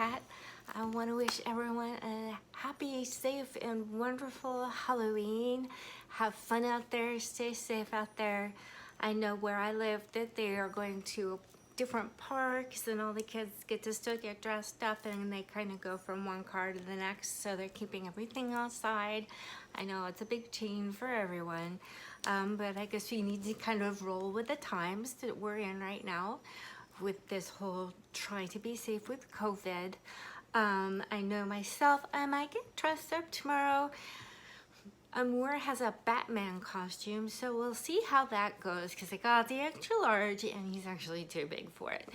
Kat. I want to wish everyone a happy, safe, and wonderful Halloween. Have fun out there, stay safe out there. I know where I live that they are going to different parks and all the kids get to still get dressed up and they kind of go from one car to the next, so they're keeping everything outside. I know it's a big change for everyone, but I guess we need to kind of roll with the times that we're in right now with this whole trying to be safe with COVID. I know myself, I might get dressed up tomorrow. Moore has a Batman costume, so we'll see how that goes because I got the extra large and he's actually too big for it.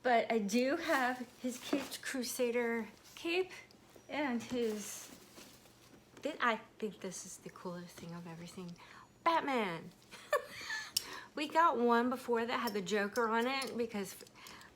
But I do have his Caped Crusader cape and his, I think this is the coolest thing I've ever seen, Batman. We got one before that had the Joker on it because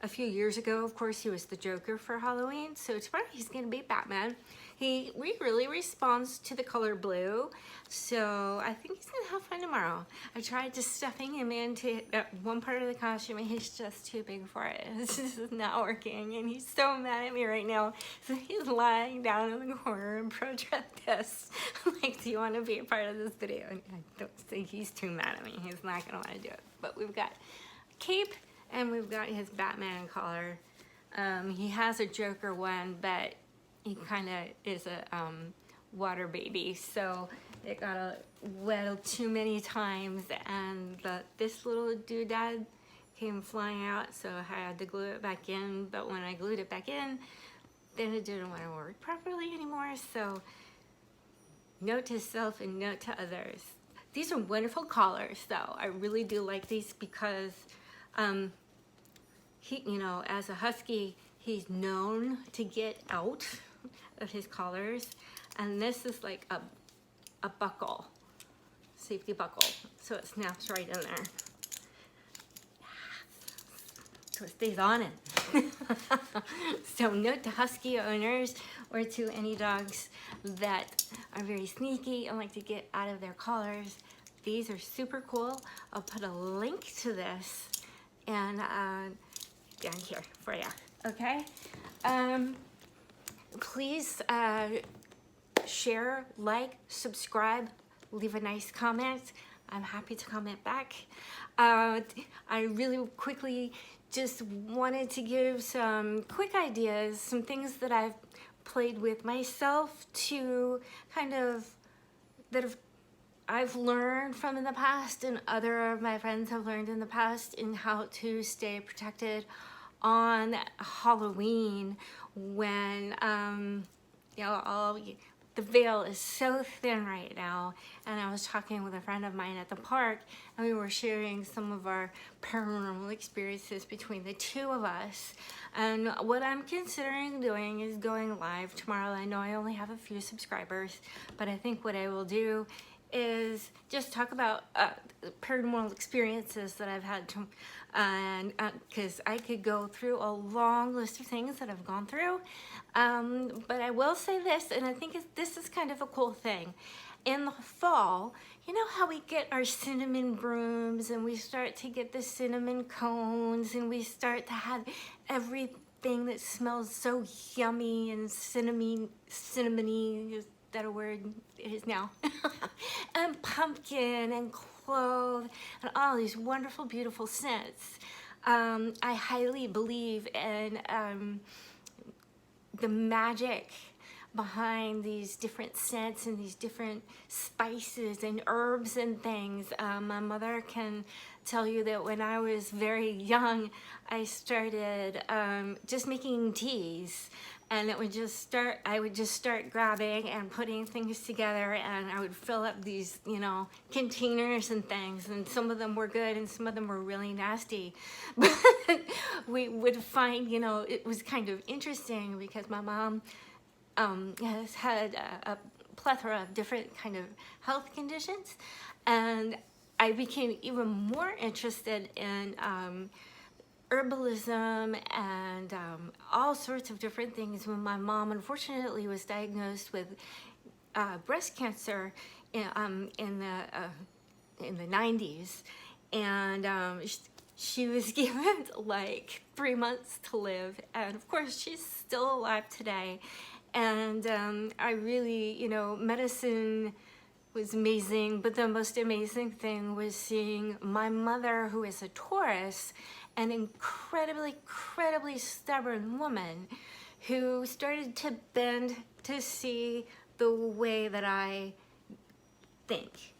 a few years ago, of course, he was the Joker for Halloween. So tomorrow he's gonna be Batman. He really responds to the color blue. So I think he's gonna have fun tomorrow. I tried just stuffing him into one part of the costume and he's just too big for it. This is not working and he's so mad at me right now. So he's lying down in the corner in protest. I'm like, do you wanna be a part of this video? And I don't think he's too mad at me. He's not gonna wanna do it. But we've got cape, and we've got his Batman collar. He has a Joker one, but he kind of is a water baby, so it got wet too many times, and this little doodad came flying out, so I had to glue it back in. But when I glued it back in, then it didn't want to work properly anymore. So note to self and note to others. These are wonderful collars, though. I really do like these because he, you know, as a husky, he's known to get out of his collars, and this is like a buckle, safety buckle, so it snaps right in there. So it stays on it. So note to husky owners or to any dogs that are very sneaky and like to get out of their collars. These are super cool. I'll put a link to this and down here for you, okay? Please share, like, subscribe, leave a nice comment. I'm happy to comment back. I really quickly just wanted to give some quick ideas, some things that I've played with myself to kind of, I've learned from in the past and other of my friends have learned in the past in how to stay protected on Halloween when you know, the veil is so thin right now. And I was talking with a friend of mine at the park and we were sharing some of our paranormal experiences between the two of us. And what I'm considering doing is going live tomorrow. I know I only have a few subscribers, but I think what I will do is just talk about paranormal experiences that I've had to, and because I could go through a long list of things that I've gone through, but I will say this, and I think this is kind of a cool thing. In the fall, you know how we get our cinnamon brooms and we start to get the cinnamon cones and we start to have everything that smells so yummy and cinnamony, is that a word? It is now. And pumpkin and clove and all these wonderful, beautiful scents. I highly believe in the magic behind these different scents and these different spices and herbs and things. My mother can tell you that when I was very young, I started just making teas. And it would just start, I would just start grabbing and putting things together, and I would fill up these, you know, containers and things, and some of them were good and some of them were really nasty. But we would find, you know, it was kind of interesting because my mom has had a plethora of different kind of health conditions, and I became even more interested in herbalism and all sorts of different things when my mom unfortunately was diagnosed with breast cancer in the 90s, and she was given like 3 months to live, and of course she's still alive today. And I really, you know, medicine was amazing, but the most amazing thing was seeing my mother, who is a Taurus, an incredibly stubborn woman, who started to bend to see the way that I think,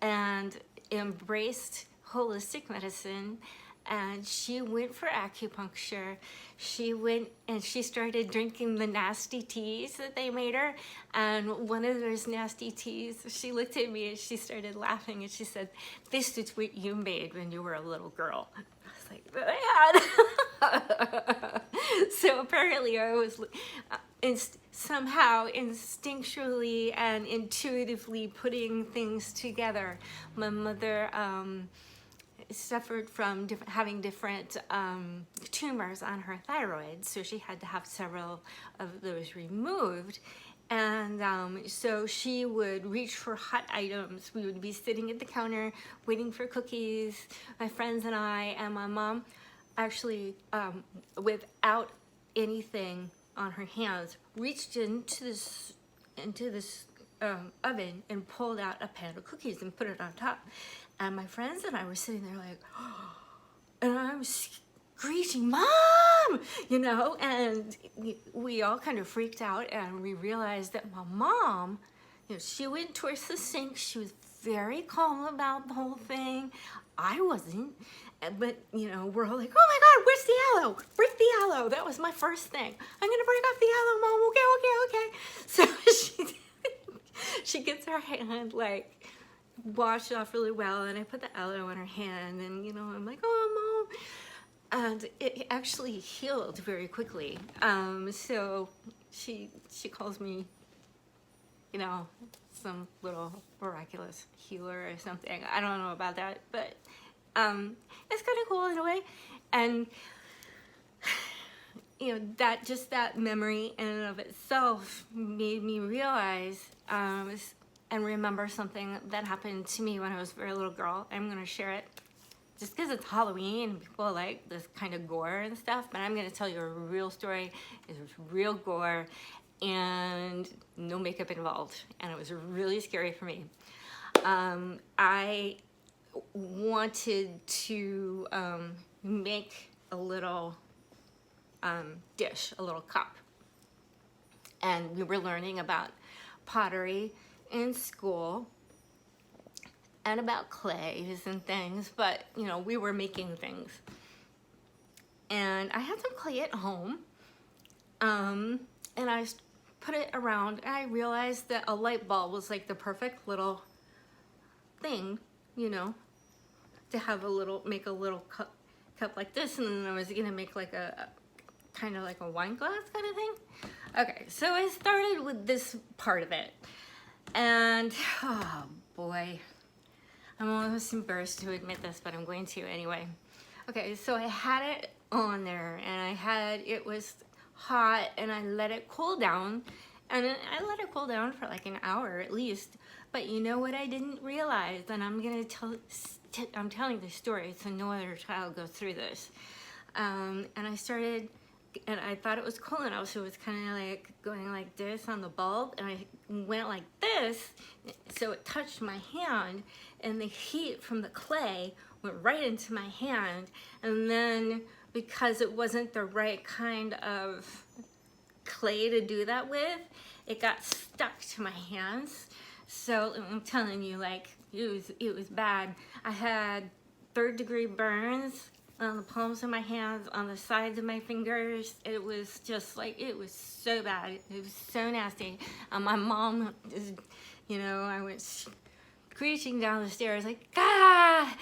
and embraced holistic medicine. And she went for acupuncture. She went and she started drinking the nasty teas that they made her. And one of those nasty teas, she looked at me and she started laughing and she said, "This is what you made when you were a little girl." I was like, "Man." So apparently I was somehow instinctually and intuitively putting things together. My mother suffered from having different tumors on her thyroid, so she had to have several of those removed. And so she would reach for hot items. We would be sitting at the counter waiting for cookies, my friends and I, and my mom actually, without anything on her hands, reached into this oven and pulled out a pan of cookies and put it on top. And my friends and I were sitting there like, oh, and I was screeching, "Mom!" You know, and we all kind of freaked out, and we realized that my mom, you know, she went towards the sink. She was very calm about the whole thing. I wasn't, but you know, we're all like, "Oh my God, where's the aloe? Break the aloe." That was my first thing. "I'm gonna break off the aloe, Mom." Okay. So she gets her hand like washed off really well, and I put the aloe in her hand, and you know, I'm like, "Oh, Mom," and it actually healed very quickly. So she calls me, you know, some little miraculous healer or something. I don't know about that, but it's kind of cool in a way. And you know, that memory in and of itself made me realize and remember something that happened to me when I was a very little girl. I'm gonna share it just because it's Halloween and people like this kind of gore and stuff, but I'm gonna tell you a real story. It was real gore and no makeup involved, and it was really scary for me. I wanted to make a little dish, a little cup, and we were learning about pottery in school and about clays and things, but you know, we were making things. And I had some clay at home, and I put it around, and I realized that a light bulb was like the perfect little thing, you know, to have make a little cup like this, and then I was gonna make like a kind of like a wine glass kind of thing. Okay, so I started with this part of it, and oh boy, I'm almost embarrassed to admit this, but I'm going to anyway. Okay, so I had it on there, and it was hot, and I let it cool down, and I let it cool down for like an hour at least. But you know what I didn't realize, and I'm telling this story so no other child goes through this. And I started, and I thought it was cool enough, so it was kind of like going like this on the bulb, and I went like this, so it touched my hand, and the heat from the clay went right into my hand, and then because it wasn't the right kind of clay to do that with, it got stuck to my hands. So I'm telling you, like, it was bad. I had 3rd-degree burns on the palms of my hands, on the sides of my fingers. It was just like, it was so bad. It was so nasty. My mom, you know, I went screeching down the stairs like, "Ah!"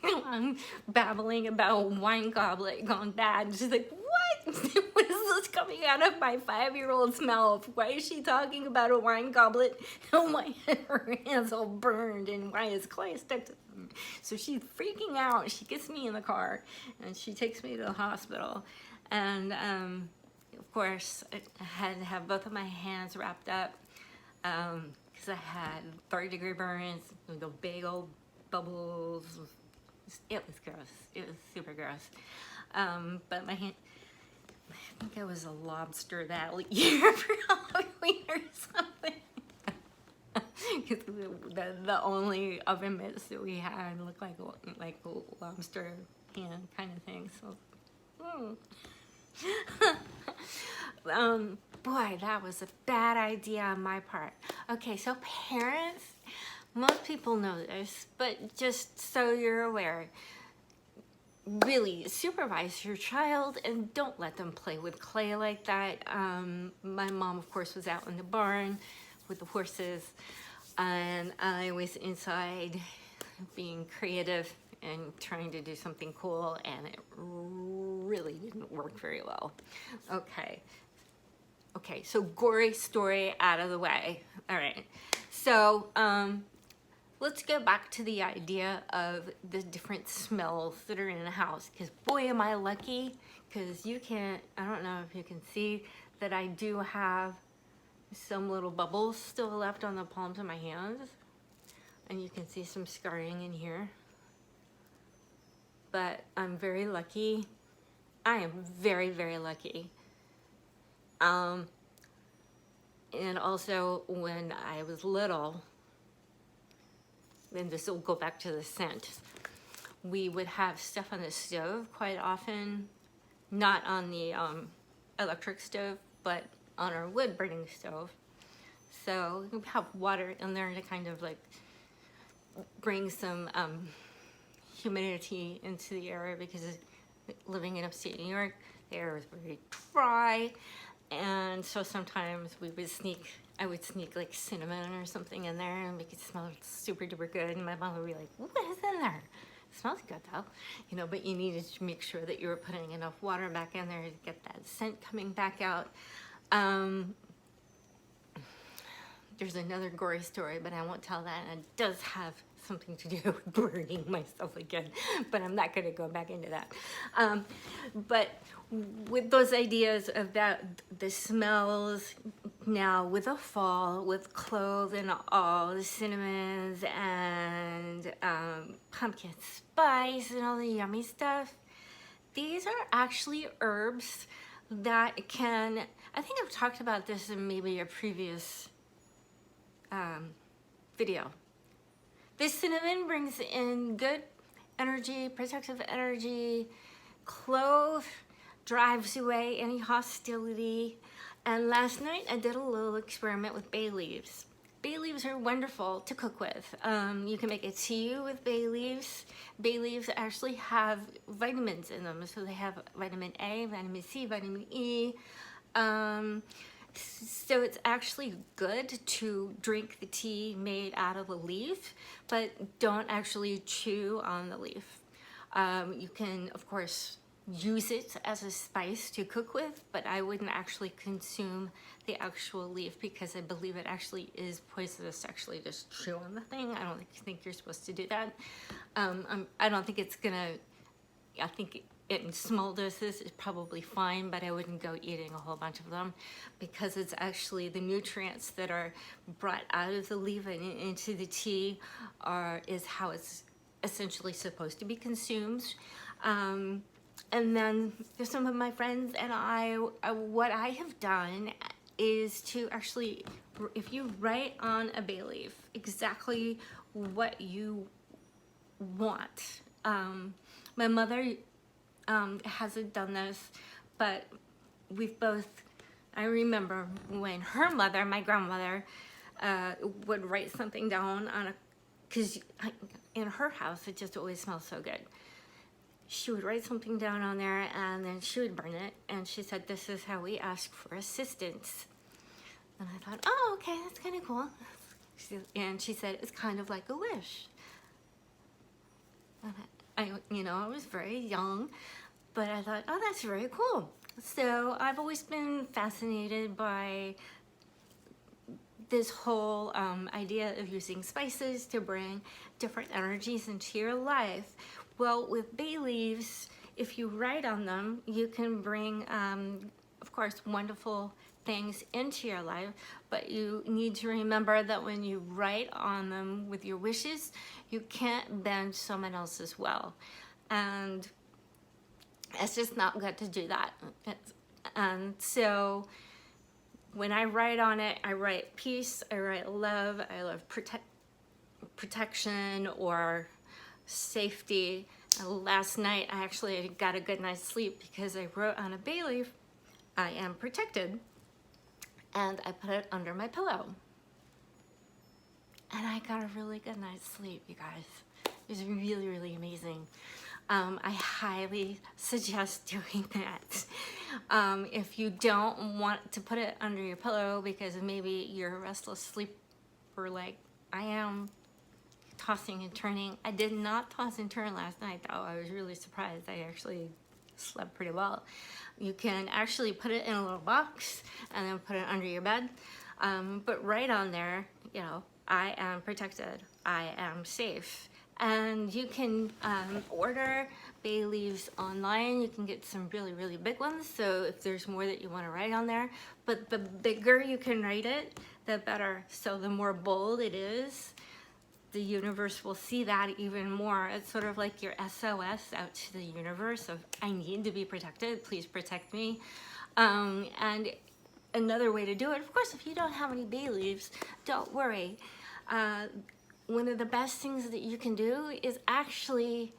I'm babbling about a wine goblet gone bad. And she's like, "What? What is this coming out of my 5-year-old's mouth? Why is she talking about a wine goblet? And why are her hands all burned? And why is clay stuck to them?" So she's freaking out. She gets me in the car and she takes me to the hospital. And of course, I had to have both of my hands wrapped up because I had 3rd-degree burns, the big old bubbles It was gross. It was super gross. But my hand, I think it was a lobster that year for Halloween or something. Because the only oven mitts that we had looked like a lobster hand kind of thing. So, boy, that was a bad idea on my part. Okay, so parents, most people know this, but just so you're aware, really supervise your child and don't let them play with clay like that. My mom, of course, was out in the barn with the horses, and I was inside being creative and trying to do something cool, and it really didn't work very well. Okay, so gory story out of the way. All right, so let's go back to the idea of the different smells that are in the house, because boy am I lucky, because you can't, I don't know if you can see that I do have some little bubbles still left on the palms of my hands, and you can see some scarring in here, but I'm very lucky. I am very, very lucky. And also when I was little, and this will go back to the scent, we would have stuff on the stove quite often, not on the electric stove, but on our wood burning stove. So we have water in there to kind of like bring some humidity into the area, because living in upstate New York, the air is very dry. And so sometimes I would sneak like cinnamon or something in there and make it smell super duper good. And my mom would be like, what is in there? It smells good though. You know, but you needed to make sure that you were putting enough water back in there to get that scent coming back out. There's another gory story, but I won't tell that. And it does have something to do with burning myself again, but I'm not going to go back into that. But with those ideas of that, the smells now with the fall, with clove and all the cinnamons and pumpkin spice and all the yummy stuff, these are actually herbs that can, I think I've talked about this in maybe a previous video. This cinnamon brings in good energy, protective energy. Clove drives away any hostility. And last night I did a little experiment with bay leaves. Bay leaves are wonderful to cook with. You can make a tea with bay leaves. Bay leaves actually have vitamins in them. So they have vitamin A, vitamin C, vitamin E. So it's actually good to drink the tea made out of the leaf, but don't actually chew on the leaf. You can, of course, use it as a spice to cook with, but I wouldn't actually consume the actual leaf, because I believe it actually is poisonous to actually just chew on the thing. I don't think you're supposed to do that. I don't think it's gonna, I think in small doses is probably fine, but I wouldn't go eating a whole bunch of them, because it's actually the nutrients that are brought out of the leaf and into the tea is how it's essentially supposed to be consumed. And then there's some of my friends and I, what I have done is to actually, if you write on a bay leaf exactly what you want. My mother hasn't done this, but we've both, I remember when her mother, my grandmother, would write something down on because in her house it just always smells so good. She would write something down on there and then she would burn it, and she said, this is how we ask for assistance. And I thought, oh, okay, that's kind of cool. And she said, it's kind of like a wish. And I was very young, but I thought, oh, that's very cool. So I've always been fascinated by this whole idea of using spices to bring different energies into your life. Well, with bay leaves, if you write on them, you can bring, of course, wonderful things into your life, but you need to remember that when you write on them with your wishes, you can't bend someone else's will. And it's just not good to do that. And so when I write on it, I write peace, I write love, I love protection or safety. Last night I actually got a good night's sleep because I wrote on a bay leaf, I am protected, and I put it under my pillow. And I got a really good night's sleep, you guys. It was really, really amazing. I highly suggest doing that. If you don't want to put it under your pillow because maybe you're a restless sleeper like I am, tossing and turning. I did not toss and turn last night though. I was really surprised. I actually slept pretty well. You can actually put it in a little box and then put it under your bed. But right on there, you know, I am protected. I am safe. And you can order bay leaves online. You can get some really, really big ones. So if there's more that you want to write on there, but the bigger you can write it, the better. So the more bold it is, the universe will see that even more. It's sort of like your SOS out to the universe of, I need to be protected, please protect me. And another way to do it, of course, if you don't have any bay leaves, don't worry. One of the best things that you can do is actually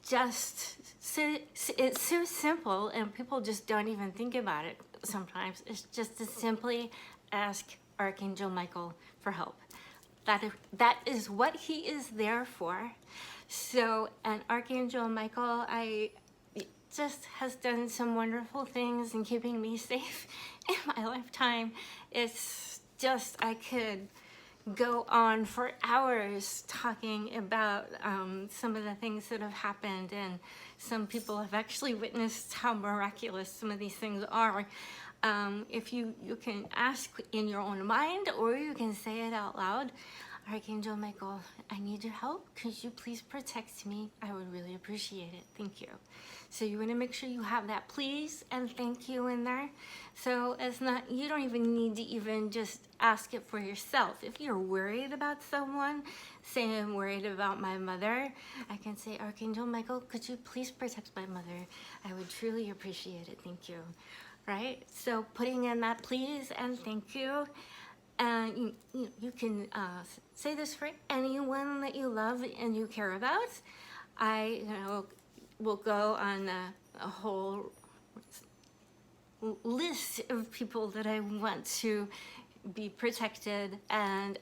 just, it's so simple and people just don't even think about it sometimes. It's just to simply ask Archangel Michael for help. That is what he is there for. So, and Archangel Michael, just has done some wonderful things in keeping me safe in my lifetime. It's just, I could go on for hours talking about some of the things that have happened, and some people have actually witnessed how miraculous some of these things are. If you can ask in your own mind, or you can say it out loud. Archangel Michael, I need your help. Could you please protect me? I would really appreciate it. Thank you. So you want to make sure you have that please and thank you in there. So it's not, you don't even need to even just ask it for yourself. If you're worried about someone, say I'm worried about my mother, I can say, Archangel Michael, could you please protect my mother? I would truly appreciate it. Thank you. Right? So putting in that please and thank you. And you can say this for anyone that you love and you care about. I will go on a whole list of people that I want to be protected, and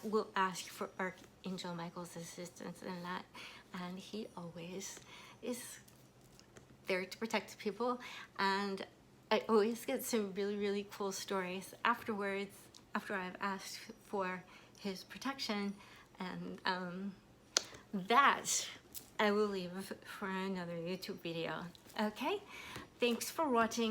will ask for Archangel Michael's assistance in that. And he always is there to protect people. And I always get some really, really cool stories afterwards, after I've asked for his protection. And that I will leave for another YouTube video. Okay, thanks for watching.